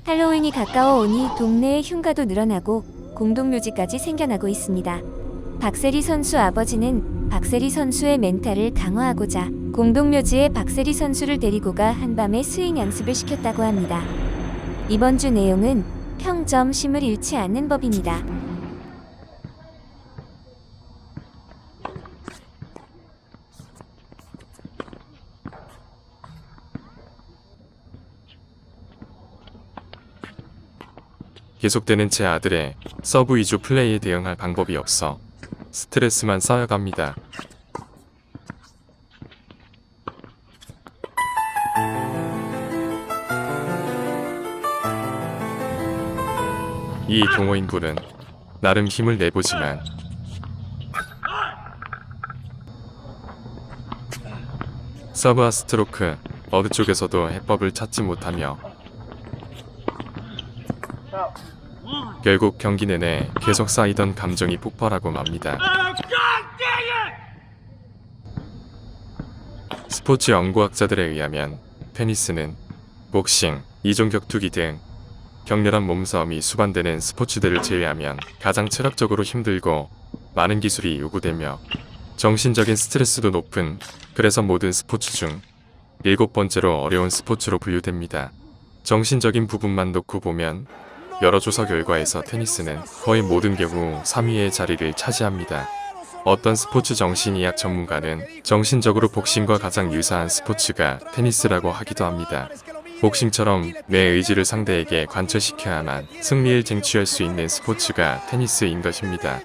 할로윈이 가까워 오니 동네의 흉가도 늘어나고 공동묘지까지 생겨나고 있습니다. 박세리 선수 아버지는 박세리 선수의 멘탈을 강화하고자 공동묘지에 박세리 선수를 데리고 가 한밤에 스윙 연습을 시켰다고 합니다. 이번 주 내용은 평점심을 잃지 않는 법입니다. 계속되는 제 아들의 서브 위주 플레이에 대응할 방법이 없어 스트레스만 쌓여갑니다. 이 동호인분은 나름 힘을 내보지만 서브와 스트로크 어느 쪽에서도 해법을 찾지 못하며 결국 경기 내내 계속 쌓이던 감정이 폭발하고 맙니다. 스포츠 연구학자들에 의하면 테니스는 복싱, 이종격투기 등 격렬한 몸싸움이 수반되는 스포츠들을 제외하면 가장 체력적으로 힘들고 많은 기술이 요구되며 정신적인 스트레스도 높은, 그래서 모든 스포츠 중 7번째로 어려운 스포츠로 분류됩니다. 정신적인 부분만 놓고 보면 여러 조사 결과에서 테니스는 거의 모든 경우 3위의 자리를 차지합니다. 어떤 스포츠 정신의학 전문가는 정신적으로 복싱과 가장 유사한 스포츠가 테니스라고 하기도 합니다. 복싱처럼 내 의지를 상대에게 관철시켜야만 승리를 쟁취할 수 있는 스포츠가 테니스인 것입니다.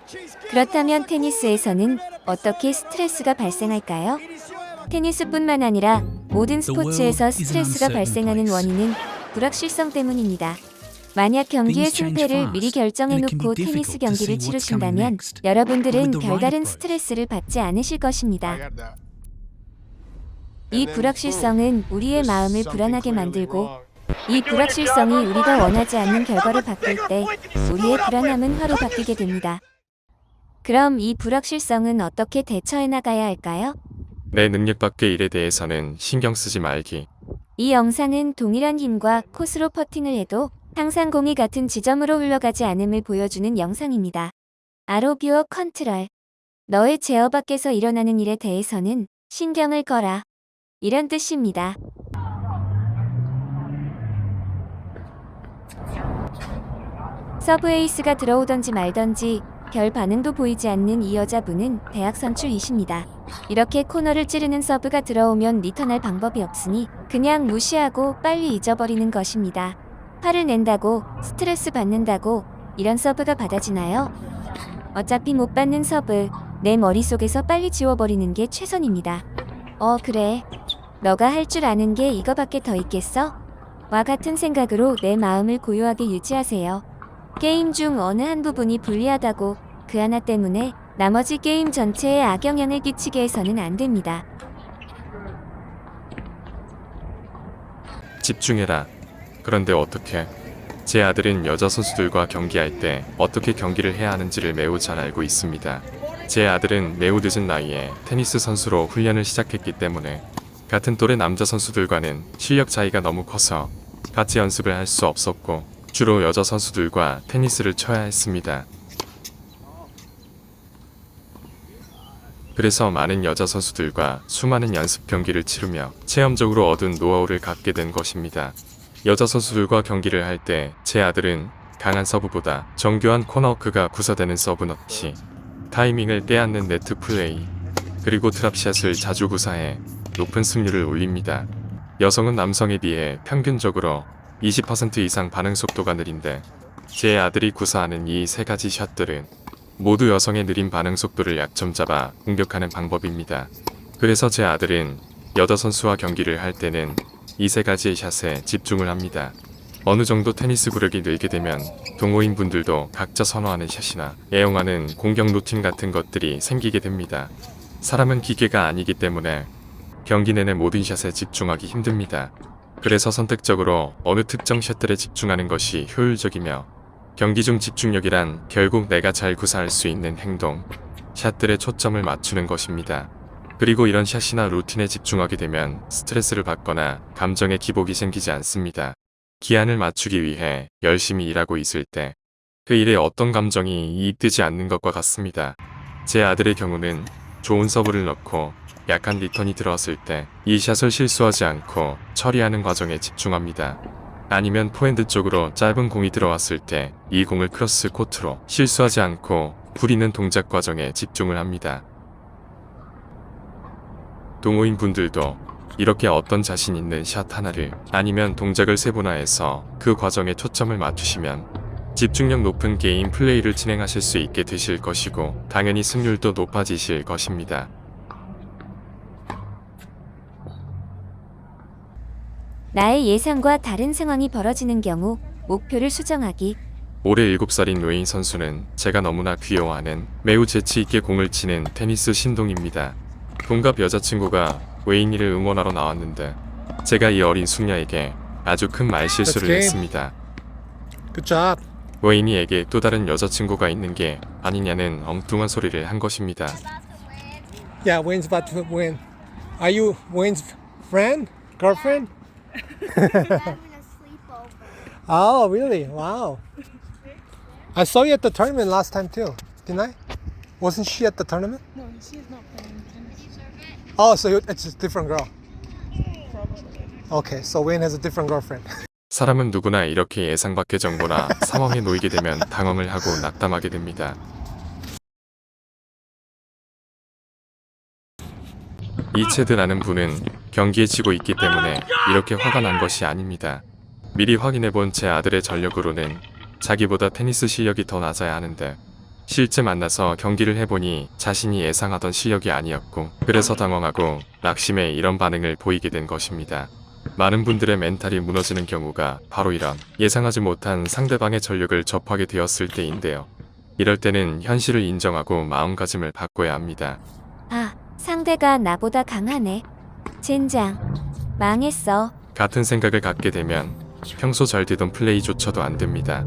그렇다면 테니스에서는 어떻게 스트레스가 발생할까요? 테니스뿐만 아니라 모든 스포츠에서 스트레스가 발생하는 원인은 불확실성 때문입니다. 만약 경기의 승패를 미리 결정해놓고 테니스 경기를 치르신다면 여러분들은 별다른 스트레스를 받지 않으실 것입니다. 이 불확실성은 우리의 마음을 불안하게 만들고, 이 불확실성이 우리가 원하지 않는 결과로 바뀔 때 우리의 불안함은 화로 바뀌게 됩니다. 그럼 이 불확실성은 어떻게 대처해 나가야 할까요? 내 능력 밖의 일에 대해서는 신경 쓰지 말기. 이 영상은 동일한 힘과 코스로 퍼팅을 해도 항상 공이 같은 지점으로 흘러가지 않음을 보여주는 영상입니다. 아로뷰어 컨트롤. 너의 제어 밖에서 일어나는 일에 대해서는 신경을 꺼라. 이런 뜻입니다. 서브 에이스가 들어오던지 말던지 별 반응도 보이지 않는 이 여자분은 대학 선출이십니다. 이렇게 코너를 찌르는 서브가 들어오면 리턴할 방법이 없으니 그냥 무시하고 빨리 잊어버리는 것입니다. 화를 낸다고, 스트레스 받는다고 이런 서브가 받아지나요? 어차피 못 받는 서브, 내 머릿속에서 빨리 지워버리는 게 최선입니다. 그래. 너가 할 줄 아는 게 이거밖에 더 있겠어? 와 같은 생각으로 내 마음을 고요하게 유지하세요. 게임 중 어느 한 부분이 불리하다고 그 하나 때문에 나머지 게임 전체에 악영향을 끼치게 해서는 안 됩니다. 집중해라. 그런데 어떻게? 제 아들은 여자 선수들과 경기할 때 어떻게 경기를 해야 하는지를 매우 잘 알고 있습니다. 제 아들은 매우 늦은 나이에 테니스 선수로 훈련을 시작했기 때문에 같은 또래 남자 선수들과는 실력 차이가 너무 커서 같이 연습을 할 수 없었고 주로 여자 선수들과 테니스를 쳐야 했습니다. 그래서 많은 여자 선수들과 수많은 연습 경기를 치르며 체험적으로 얻은 노하우를 갖게 된 것입니다. 여자 선수들과 경기를 할 때 제 아들은 강한 서브보다 정교한 코너워크가 구사되는 서브 넣기, 타이밍을 빼앗는 네트 플레이, 그리고 트랍샷을 자주 구사해 높은 승률을 올립니다. 여성은 남성에 비해 평균적으로 20% 이상 반응 속도가 느린데 제 아들이 구사하는 이 세 가지 샷들은 모두 여성의 느린 반응 속도를 약점 잡아 공격하는 방법입니다. 그래서 제 아들은 여자 선수와 경기를 할 때는 이 세 가지의 샷에 집중을 합니다. 어느 정도 테니스 구력이 늘게 되면 동호인 분들도 각자 선호하는 샷이나 애용하는 공격 루틴 같은 것들이 생기게 됩니다. 사람은 기계가 아니기 때문에 경기 내내 모든 샷에 집중하기 힘듭니다. 그래서 선택적으로 어느 특정 샷들에 집중하는 것이 효율적이며, 경기 중 집중력이란 결국 내가 잘 구사할 수 있는 행동, 샷들에 초점을 맞추는 것입니다. 그리고 이런 샷이나 루틴에 집중하게 되면 스트레스를 받거나 감정의 기복이 생기지 않습니다. 기한을 맞추기 위해 열심히 일하고 있을 때 그 일에 어떤 감정이 이입되지 않는 것과 같습니다. 제 아들의 경우는 좋은 서브를 넣고 약한 리턴이 들어왔을 때 이 샷을 실수하지 않고 처리하는 과정에 집중합니다. 아니면 포핸드 쪽으로 짧은 공이 들어왔을 때 이 공을 크로스 코트로 실수하지 않고 부리는 동작 과정에 집중을 합니다. 동호인 분들도 이렇게 어떤 자신 있는 샷 하나를 아니면 동작을 세분화해서 그 과정에 초점을 맞추시면 집중력 높은 게임 플레이를 진행하실 수 있게 되실 것이고 당연히 승률도 높아지실 것입니다. 나의 예상과 다른 상황이 벌어지는 경우 목표를 수정하기. 올해 7살인 웨인 선수는 제가 너무나 귀여워하는 매우 재치있게 공을 치는 테니스 신동입니다. 동갑 여자친구가 웨인이를 응원하러 나왔는데 제가 이 어린 숙녀에게 아주 큰 말실수를 That's game. 했습니다. Good job. 웨인이에게 또 다른 여자친구가 있는 게 아니냐는 엉뚱한 소리를 한 것입니다. Yeah, Wayne's about to win. Are you Wayne's friend? Girlfriend? Having a sleepover. Oh, really? Wow. I saw you at the tournament last time too, didn't I? Wasn't she at the tournament? No, she's not playing tennis. Oh, so it's a different girl. Okay, so Wayne has a different girlfriend. 사람은 누구나 이렇게 예상 밖의 정보나 상황에 놓이게 되면 당황을 하고 낙담하게 됩니다. 이 체드라는 분은 경기에 지고 있기 때문에 이렇게 화가 난 것이 아닙니다. 미리 확인해본 제 아들의 전력으로는 자기보다 테니스 실력이 더 낮아야 하는데 실제 만나서 경기를 해보니 자신이 예상하던 실력이 아니었고 그래서 당황하고 낙심해 이런 반응을 보이게 된 것입니다. 많은 분들의 멘탈이 무너지는 경우가 바로 이런 예상하지 못한 상대방의 전력을 접하게 되었을 때인데요. 이럴 때는 현실을 인정하고 마음가짐을 바꿔야 합니다. 아, 상대가 나보다 강하네. 젠장. 망했어. 같은 생각을 갖게 되면 평소 잘 되던 플레이조차도 안 됩니다.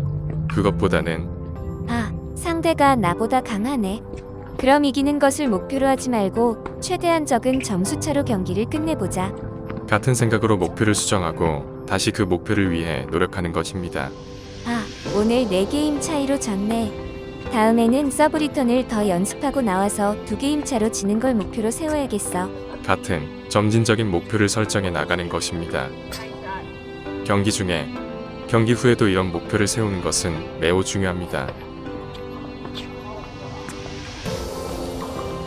그것보다는 아, 상대가 나보다 강하네. 그럼 이기는 것을 목표로 하지 말고 최대한 적은 점수차로 경기를 끝내보자. 같은 생각으로 목표를 수정하고 다시 그 목표를 위해 노력하는 것입니다. 아, 오늘 4게임 차이로 졌네. 다음에는 서브 리턴을 더 연습하고 나와서 2게임 차로 지는 걸 목표로 세워야겠어. 같은 점진적인 목표를 설정해 나가는 것입니다. 경기 중에 경기 후에도 이런 목표를 세우는 것은 매우 중요합니다.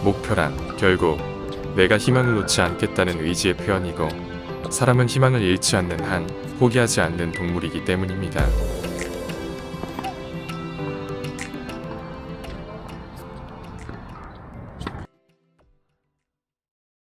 목표란 결국 내가 희망을 놓지 않겠다는 의지의 표현이고 사람은 희망을 잃지 않는 한 포기하지 않는 동물이기 때문입니다.